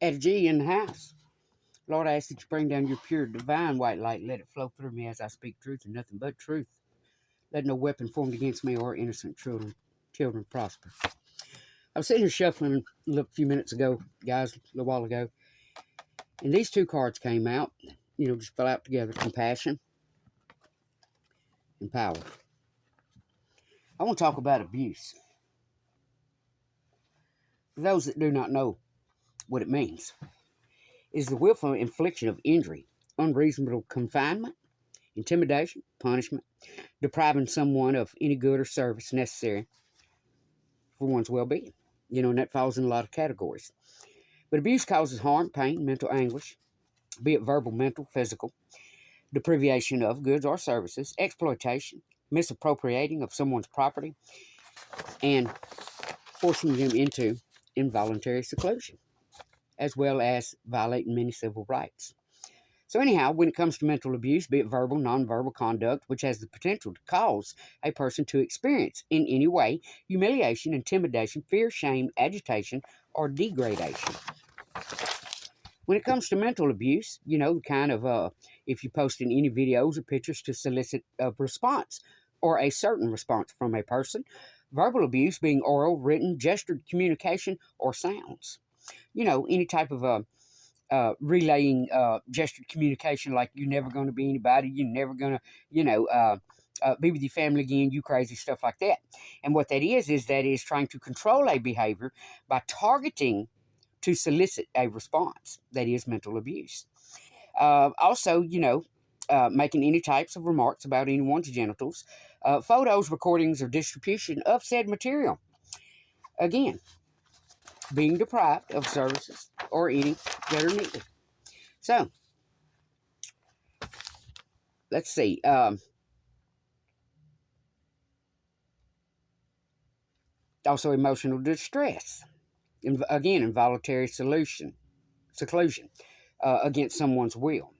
At a G in the house. Lord, I ask that you bring down your pure, divine white light. Let it flow through me as I speak truth and nothing but truth. Let no weapon formed against me or innocent children prosper. I was sitting here shuffling a few minutes ago, guys, a little while ago, and these two cards came out, just fell out together. Compassion and power. I want to talk about abuse. For those that do not know what it means, it is the willful infliction of injury, unreasonable confinement, intimidation, punishment, depriving someone of any good or service necessary for one's well-being. And that falls in a lot of categories. But abuse causes harm, pain, mental anguish, be it verbal, mental, physical, deprivation of goods or services, exploitation, misappropriating of someone's property, and forcing them into involuntary seclusion, as well as violating many civil rights. So anyhow, when it comes to mental abuse, be it verbal, nonverbal conduct, which has the potential to cause a person to experience in any way humiliation, intimidation, fear, shame, agitation, or degradation. When it comes to mental abuse, if you post in any videos or pictures to solicit a response or a certain response from a person, verbal abuse being oral, written, gestured communication, or sounds. Any type of relaying gestured communication, like you're never going to be anybody, you're never going to, be with your family again, you crazy, stuff like that. And what that is trying to control a behavior by targeting to solicit a response. That is mental abuse. Also, making any types of remarks about anyone's genitals, photos, recordings, or distribution of said material. Again, being deprived of services or any that are needed. So, let's see. Also, emotional distress. Again, involuntary seclusion against someone's will.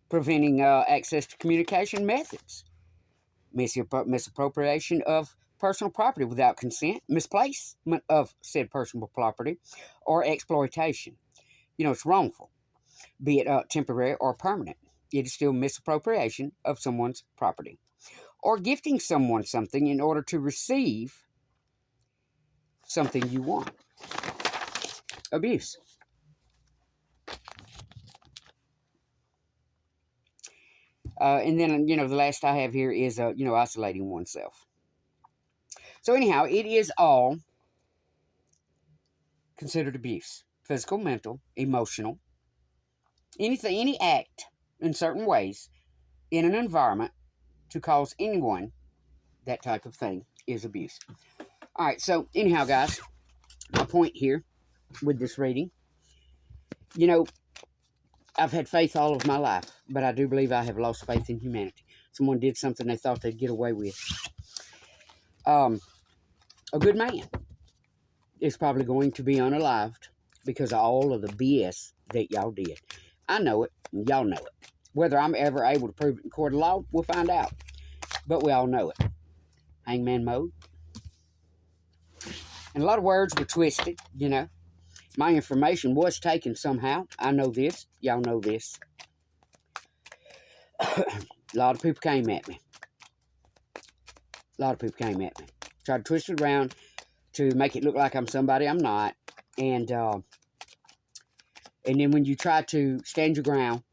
Preventing access to communication methods. Misappropriation of personal property without consent, misplacement of said personal property, or exploitation. It's wrongful, be it temporary or permanent. It is still misappropriation of someone's property. Or gifting someone something in order to receive something you want. Abuse. And then, the last I have here is, isolating oneself. So anyhow, it is all considered abuse. Physical, mental, emotional. Any act in certain ways in an environment to cause anyone that type of thing is abuse. All right, so anyhow, guys, my point here with this reading, I've had faith all of my life, but I do believe I have lost faith in humanity. Someone did something they thought they'd get away with. A good man is probably going to be unalived because of all of the BS that y'all did. I know it, and y'all know it. Whether I'm ever able to prove it in court of law, we'll find out. But we all know it. Hangman mode. And a lot of words were twisted, My information was taken somehow. I know this. Y'all know this. A lot of people came at me. Tried to twist it around to make it look like I'm somebody I'm not. And then when you try to stand your ground,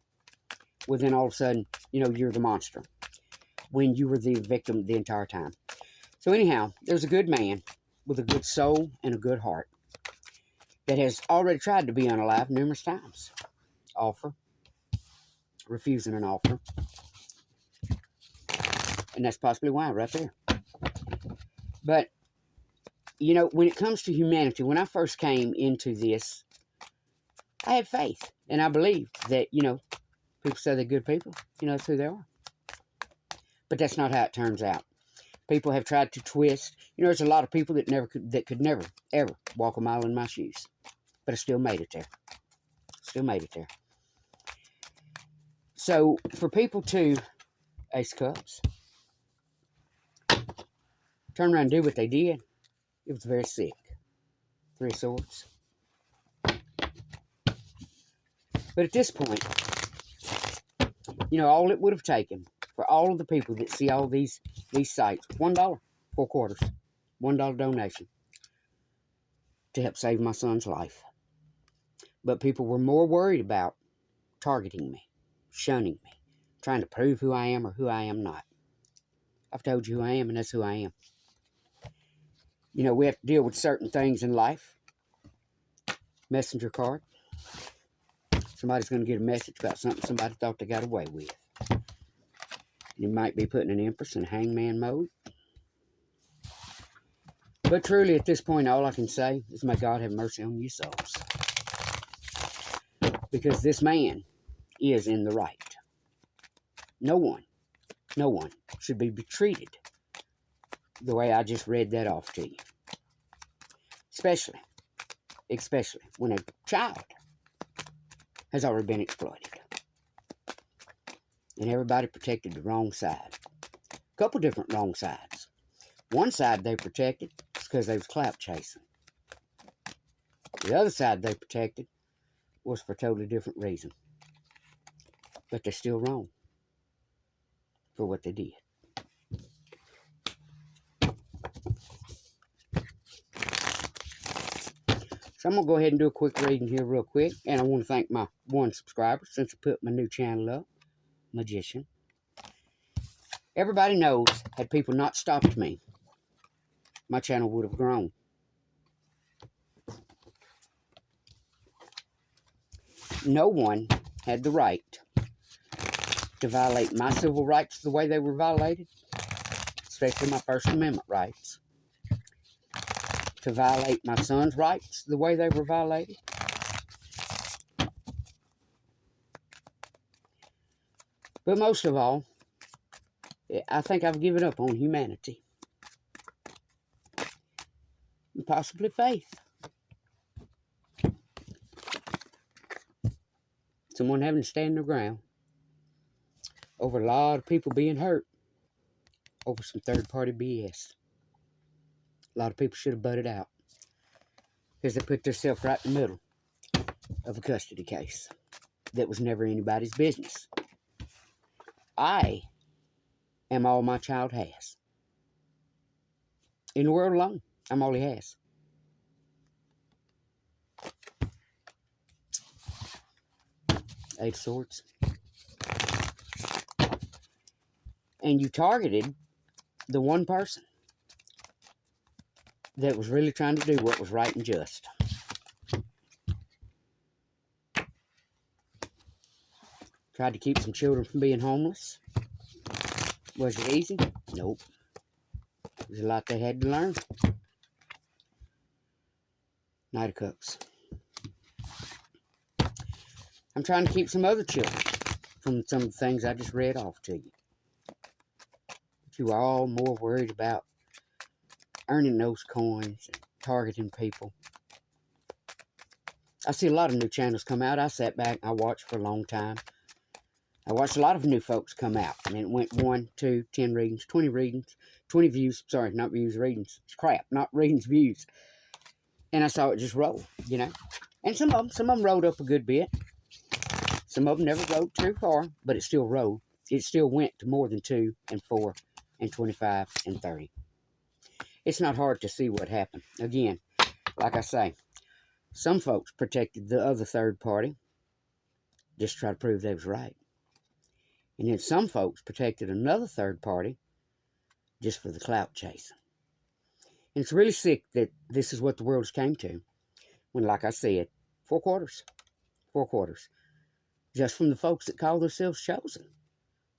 well, then all of a sudden, you're the monster. When you were the victim the entire time. So anyhow, there's a good man with a good soul and a good heart that has already tried to be unalive numerous times. Refusing an offer. And that's possibly why, right there. But, when it comes to humanity, when I first came into this, I had faith. And I believed that, people say they're good people. That's who they are. But that's not how it turns out. People have tried to twist. There's a lot of people that could never, ever walk a mile in my shoes. But I still made it there. So, for people to, Ace of Cups, turn around and do what they did, it was very sick. Three of Swords. But at this point, you know, all it would have taken for all of the people that see all these sites, $1, 4 quarters, $1 donation to help save my son's life. But people were more worried about targeting me, shunning me, trying to prove who I am or who I am not. I've told you who I am, and that's who I am. You know, we have to deal with certain things in life. Messenger card. Somebody's going to get a message about something somebody thought they got away with. You might be putting an empress in hangman mode. But truly, at this point, all I can say is, may God have mercy on you souls. Because this man is in the right. No one should be treated the way I just read that off to you. Especially when a child has already been exploited. And everybody protected the wrong side. A couple different wrong sides. One side they protected because they was clout chasing. The other side they protected was for a totally different reason. But they're still wrong for what they did. So I'm going to go ahead and do a quick reading here real quick. And I want to thank my one subscriber since I put my new channel up, Magician. Everybody knows, had people not stopped me, my channel would have grown. No one had the right to violate my civil rights the way they were violated, especially my First Amendment rights. To violate my son's rights the way they were violated. But most of all, I think I've given up on humanity. And possibly faith. Someone having to stand their ground over a lot of people being hurt over some third-party BS. A lot of people should have butted out because they put themselves right in the middle of a custody case that was never anybody's business. I am all my child has. In the world alone, I'm all he has. Eight of Swords. And you targeted the one person that was really trying to do what was right and just. Tried to keep some children from being homeless. Was it easy? Nope. There's a lot they had to learn. Knight of Cups. I'm trying to keep some other children from some of the things I just read off to you. But you are all more worried about earning those coins and targeting people. I see a lot of new channels come out. I sat back and I watched for a long time. I watched a lot of new folks come out. I mean, it went 1, 2, 10 readings, 20 readings, 20 views. Sorry, not views, readings. It's crap, not readings, views. And I saw it just roll, you know. And some of them rolled up a good bit. Some of them never rode too far, but it still rode. It still went to more than 2 and 4 and 25 and 30. It's not hard to see what happened. Again, like I say, some folks protected the other third party just to try to prove they was right. And then some folks protected another third party just for the clout chasing. And it's really sick that this is what the world's came to. When, like I said, 4 quarters. 4 quarters. Just from the folks that call themselves chosen.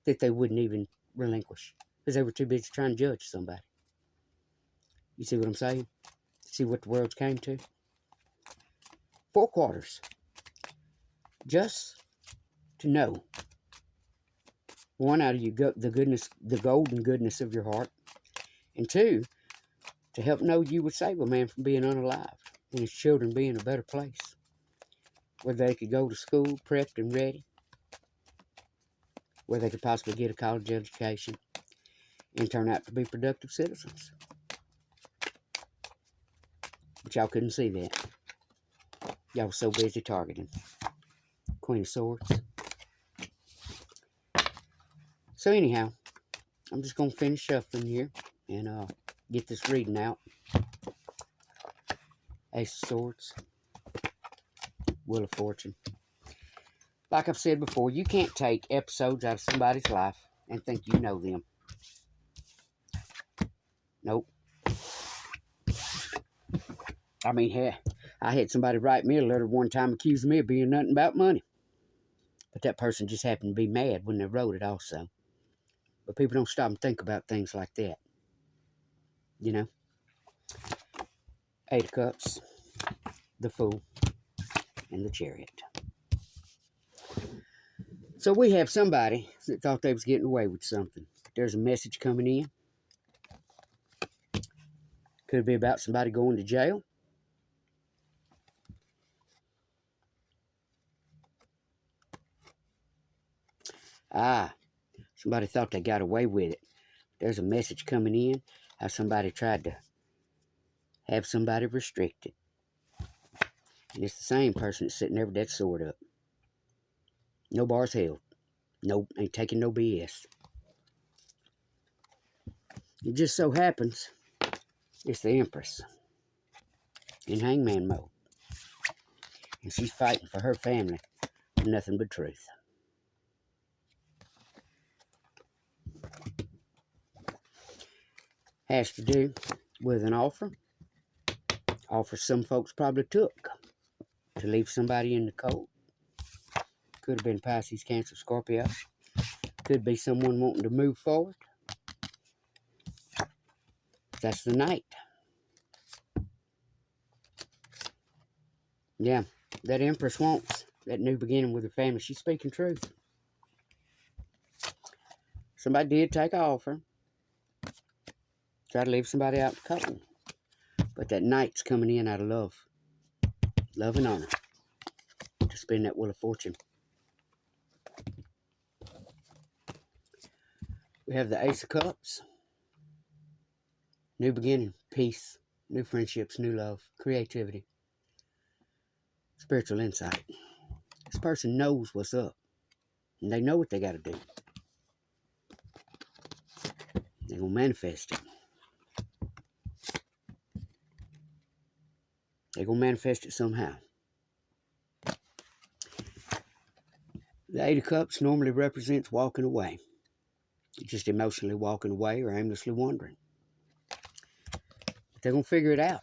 That they wouldn't even relinquish. Because they were too busy trying to judge somebody. You see what I'm saying? See what the world's came to? 4 quarters. Just to know. One, out of the golden goodness of your heart. And 2, to help know you would save a man from being unalived and his children be in a better place. Where they could go to school prepped and ready. Where they could possibly get a college education and turn out to be productive citizens. But y'all couldn't see that. Y'all were so busy targeting. Queen of Swords. So anyhow, I'm just going to finish shuffling here and get this reading out. Ace of Swords. Wheel of Fortune. Like I've said before, you can't take episodes out of somebody's life and think you know them. Nope. I mean, hey, I had somebody write me a letter one time accusing me of being nothing about money. But that person just happened to be mad when they wrote it also. But people don't stop and think about things like that. You know? Eight of Cups, the Fool, and the Chariot. So we have somebody that thought they was getting away with something. There's a message coming in. Could be about somebody going to jail. Somebody thought they got away with it. There's a message coming in how somebody tried to have somebody restricted. And it's the same person that's sitting there with that sword up. No bars held. Nope, ain't taking no BS. It just so happens it's the Empress in hangman mode. And she's fighting for her family for nothing but truth. Has to do with an offer. Offer some folks probably took to leave somebody in the cold. Could have been Pisces, Cancer, Scorpio. Could be someone wanting to move forward. That's the Knight. Yeah, that Empress wants that new beginning with her family. She's speaking truth. Somebody did take an offer. Try to leave somebody out in the cold. But that Knight's coming in out of love. Love and honor. To spin that Wheel of Fortune. We have the Ace of Cups. New beginning, peace, new friendships, new love, creativity, spiritual insight. This person knows what's up. And they know what they got to do. They're going to manifest it. They're going to manifest it somehow. The Eight of Cups normally represents walking away. Just emotionally walking away or aimlessly wandering. But they're going to figure it out.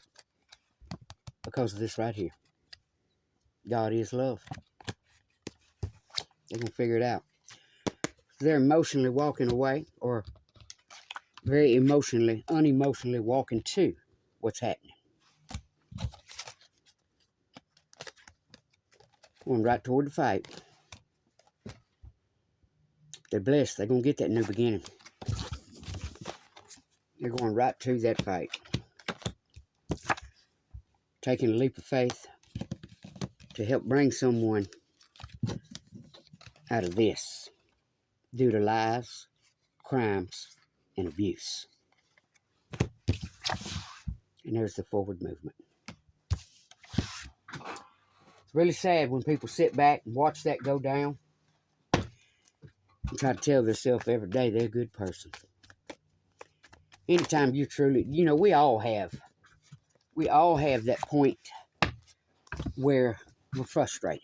Because of this right here. God is love. They're going to figure it out. They're emotionally walking away or very unemotionally walking to what's happening. Going right toward the fight. They're blessed. They're going to get that new beginning. They're going right to that fight. Taking a leap of faith to help bring someone out of this due to lies, crimes, and abuse. And there's the forward movement. It's really sad when people sit back and watch that go down and try to tell themselves every day they're a good person. Anytime you truly, we all have that point where we're frustrated.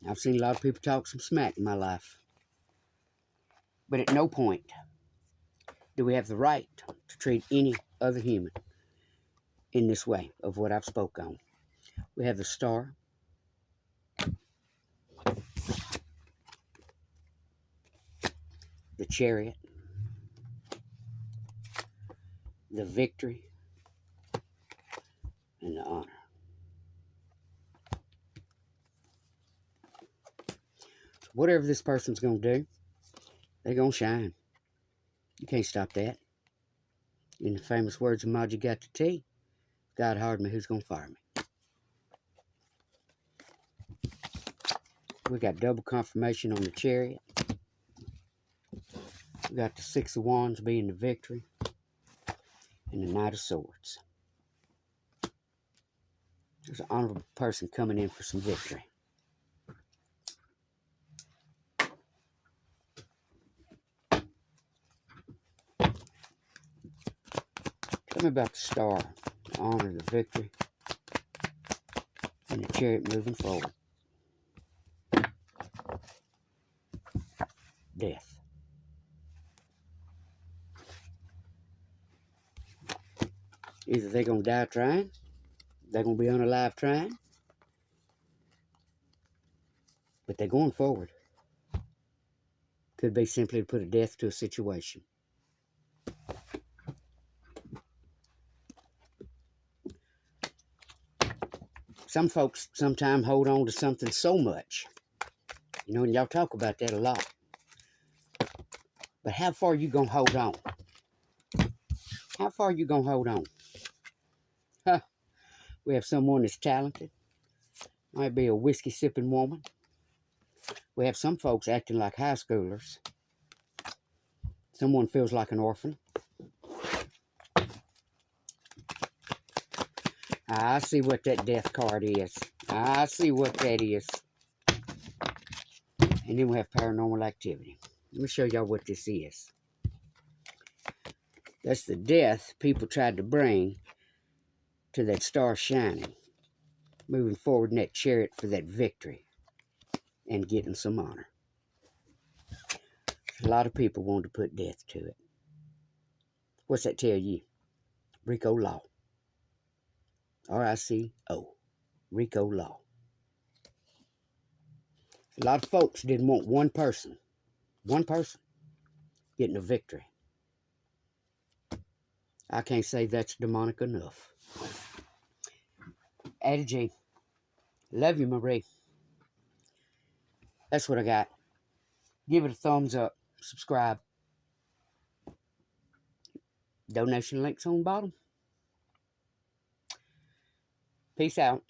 I've seen a lot of people talk some smack in my life. But at no point do we have the right to treat any other human in this way of what I've spoke on. We have the Star, the Chariot, the Victory, and the Honor. So whatever this person's going to do, they're going to shine. You can't stop that. In the famous words of Maji Got the Tea, God hired me, who's going to fire me? We got double confirmation on the Chariot. We got the Six of Wands being the Victory. And the Knight of Swords. There's an honorable person coming in for some victory. Tell me about the star, the honor, the victory, and the chariot moving forward. Death. Either they're going to die trying, they're going to be unalive trying, but they're going forward. Could be simply to put a death to a situation. Some folks sometimes hold on to something so much. You know, and y'all talk about that a lot. But how far are you going to hold on? How far are you going to hold on? Huh. We have someone that's talented. Might be a whiskey-sipping woman. We have some folks acting like high schoolers. Someone feels like an orphan. I see what that death card is. I see what that is. And then we have paranormal activity. Let me show y'all what this is. That's the death people tried to bring to that star shining. Moving forward in that chariot for that victory. And getting some honor. A lot of people want to put death to it. What's that tell you? RICO law. RICO. RICO law. A lot of folks didn't want one person getting a victory. I can't say that's demonic enough. Addie G. Love you, Marie. That's what I got. Give it a thumbs up. Subscribe. Donation links on the bottom. Peace out.